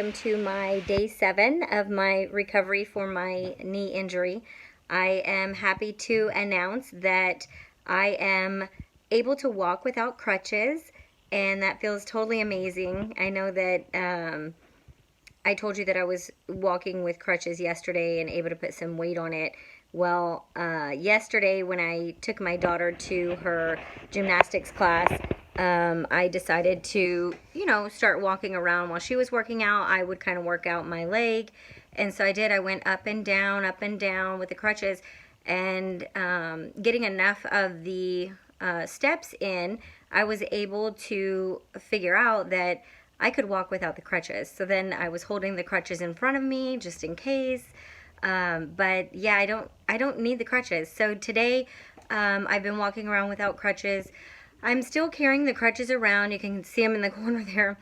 welcome to my day 7 of my recovery for my knee injury. I am happy to announce that I am able to walk without crutches, and that feels totally amazing. I know that I told you that I was walking with crutches yesterday and able to put some weight on it. Well, yesterday when I took my daughter to her gymnastics class, I decided to, start walking around while she was working out. I would kind of work out my leg. And so I did. I went up and down with the crutches, and getting enough of the steps in, I was able to figure out that I could walk without the crutches. So then I was holding the crutches in front of me just in case. But yeah, I don't need the crutches. So today, I've been walking around without crutches. I'm still carrying the crutches around. You can see them in the corner there.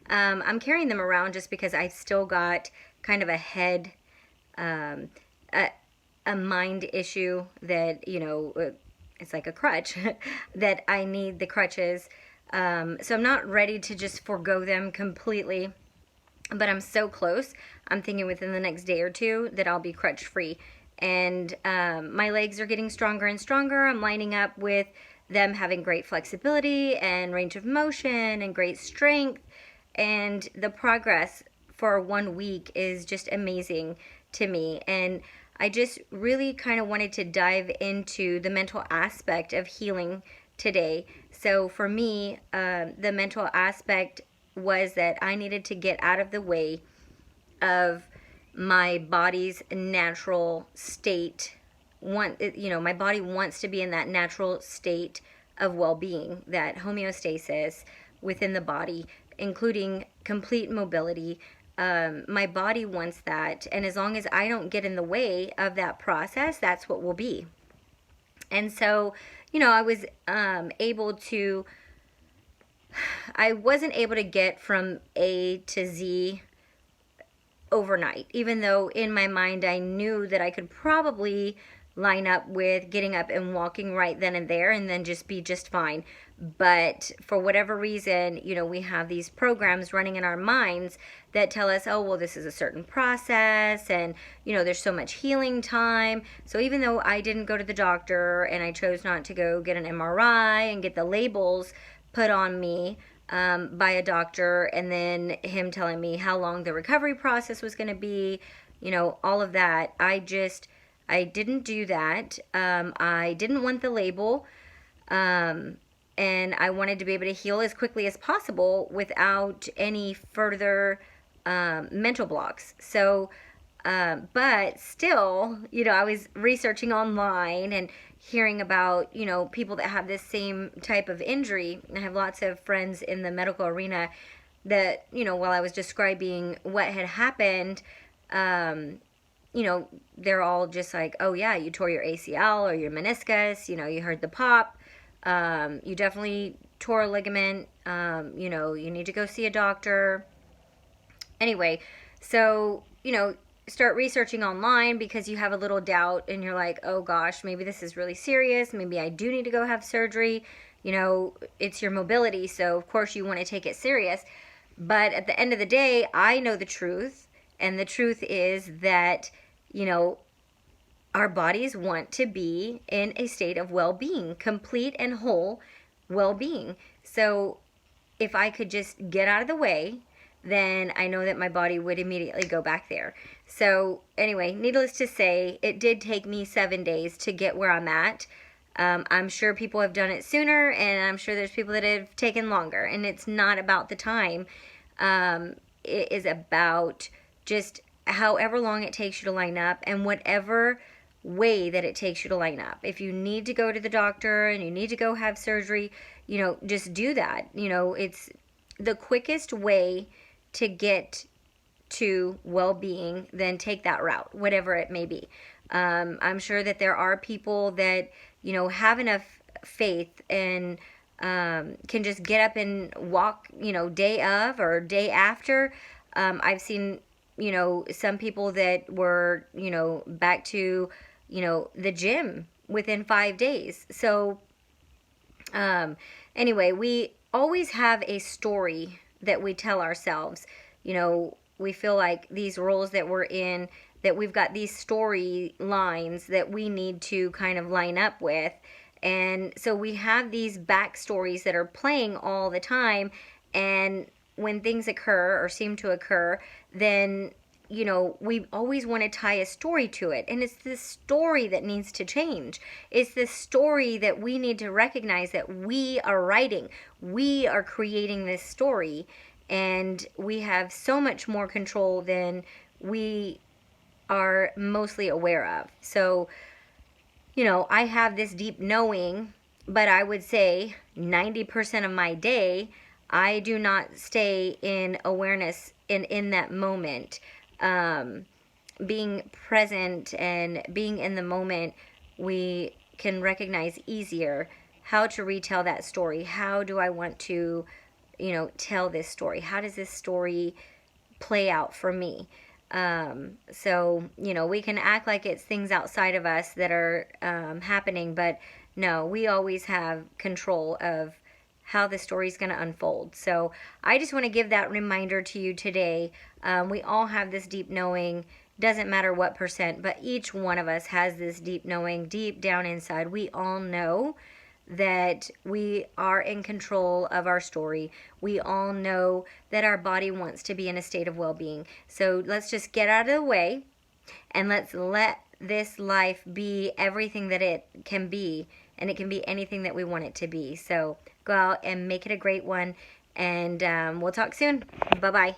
I'm carrying them around just because I've still got kind of a head, a mind issue that, it's like a crutch, that I need the crutches. So I'm not ready to just forego them completely, but I'm so close. I'm thinking within the next day or two that I'll be crutch free. And my legs are getting stronger and stronger. I'm lining up with them having great flexibility and range of motion and great strength. And the progress for 1 week is just amazing to me. And I just really kind of wanted to dive into the mental aspect of healing today. So for me, the mental aspect was that I needed to get out of the way of my body's natural state. My body wants to be in that natural state of well-being, that homeostasis within the body, including complete mobility. My body wants that, and as long as I don't get in the way of that process, that's what will be. And so, I was I wasn't able to get from A to Z overnight, even though in my mind I knew that I could probably line up with getting up and walking right then and there and then just be just fine. But for whatever reason, we have these programs running in our minds that tell us, oh, well, this is a certain process, and, there's so much healing time. So even though I didn't go to the doctor and I chose not to go get an MRI and get the labels put on me by a doctor, and then him telling me how long the recovery process was going to be, all of that, I didn't do that. I didn't want the label. And I wanted to be able to heal as quickly as possible without any further mental blocks. So, but still, I was researching online and hearing about, people that have this same type of injury. I have lots of friends in the medical arena that, while I was describing what had happened, they're all just like, oh yeah, you tore your ACL or your meniscus, you heard the pop. You definitely tore a ligament. You need to go see a doctor. Anyway, so, start researching online because you have a little doubt and you're like, oh gosh, maybe this is really serious. Maybe I do need to go have surgery. It's your mobility, so of course you want to take it serious. But at the end of the day, I know the truth. And the truth is that, our bodies want to be in a state of well-being, complete and whole well-being. So if I could just get out of the way, then I know that my body would immediately go back there. So anyway, needless to say, it did take me 7 days to get where I'm at. I'm sure people have done it sooner, and I'm sure there's people that have taken longer. And it's not about the time. It is about just however long it takes you to line up, and whatever way that it takes you to line up. If you need to go to the doctor and you need to go have surgery, just do that. It's the quickest way to get to well-being, then take that route, whatever it may be. I'm sure that there are people that, have enough faith and can just get up and walk, day of or day after. I've seen, some people that were, back to, the gym within 5 days. So anyway, we always have a story that we tell ourselves. we feel like these roles that we're in, that we've got these storylines that we need to kind of line up with. And so we have these backstories that are playing all the time. And when things occur or seem to occur, then, you know, we always want to tie a story to it. And it's this story that needs to change. It's this story that we need to recognize that we are writing. We are creating this story. And we have so much more control than we are mostly aware of. So, you know, I have this deep knowing, but I would say 90% of my day, I do not stay in awareness in that moment. Being present and being in the moment, we can recognize easier how to retell that story. How do I want to, you know, tell this story? How does this story play out for me? So, you know, we can act like it's things outside of us that are happening, but no, we always have control of how the story is going to unfold. So I just want to give that reminder to you today. We all have this deep knowing, doesn't matter what percent, but each one of us has this deep knowing deep down inside. We all know that we are in control of our story. We all know that our body wants to be in a state of well-being. So let's just get out of the way and let's let this life be everything that it can be, and it can be anything that we want it to be. So go out and make it a great one, and we'll talk soon. Bye-bye.